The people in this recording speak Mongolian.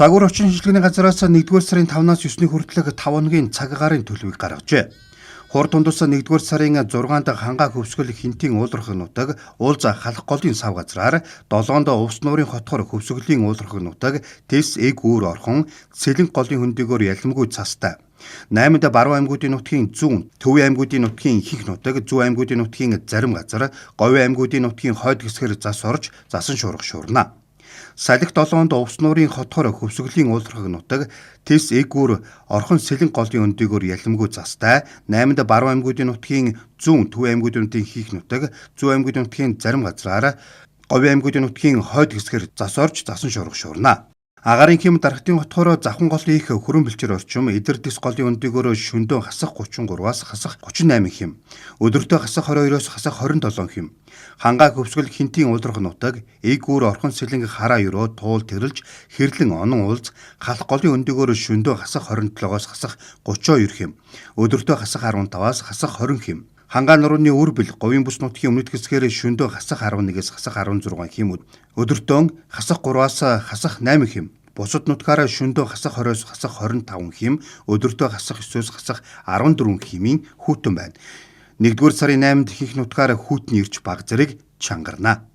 Загвар орчин шинжилгээний газараас 1-р сарын 5-наас 9-ний хүртэлх 5 хоногийн цаг агаарын төлөвийг гаргажээ. Хурд тундас 1-р сарын 6-нд хангаа хөвсгөл хинтийн ууларх нутаг уулза халах голын сав газраар 7-нд увс нуурын хотхор хөвсгөлийн ууларх нутаг Тэс Эг Үүр орхон Сэлэнг голын хөндөгөөр ялмгүй цастай. 8-нд Баруун аймагуудын нутгийн зүүн, Төвийн аймагуудын нутгийн ихэнх нутаг, Зүүн аймагуудын нутгийн зарим газар, Говийн аймагуудын нутгийн хойд хэсгээр зас орж, засан шуурга шуурна. Салхи 7-нд увс нуурын хотхор хөвсгөлийн ууларх нутаг Тэс Эг Үүр орхон Сэлэнг голын хөндөгөөр ялмгүй застай. 8-нд Баруун аймагуудын нутгийн зүүн, Төвийн аймагуудын нутгийн ихэнх нутаг, Зүүн аймагуудын нутгийн зарим газраар, Говийн аймагуудын нутгийн хойд хэсгээр зас орж, засан шуурга шуурна. Агарын хэм дархтын хотхоор Завхан голын их хүрэн бэлчээр орчим Эдэрдэс голын өндөгөөр шөндөө хасах 33-аас хасах 38 хэм. Өдөртөө хасах 22-оос хасах 27 хэм. Хангаа хөвсгөл хинтийн ууларх нутаг Эг Үүр орхон Сэлэнг хараа өрөө туул тэрэлж хэрлэн онон уулз халах голын өндөгөөр шөндөө хасах 27-оос хасах 32 хэм. Өдөртөө хасах 15-аас хасах 20 хэм. Хангаа нурууны үрбэл говийн бүс нутгийн өмнөд хэсгээр шөндөө хасах 11-ээс хасах 16 хэм. Өдөртөө хасах 3-аас хасах 8 хэм. Бусад нутгаараа шөндөө хасах 20-оос хасах 25 хэм. Өдөртөө хасах 9-оос хасах 14 хэмийн хүүтэн байна. 1-р сарын 8-нд ихэнх нутгаараа хүүтний ирж баг зэрэг чангарна.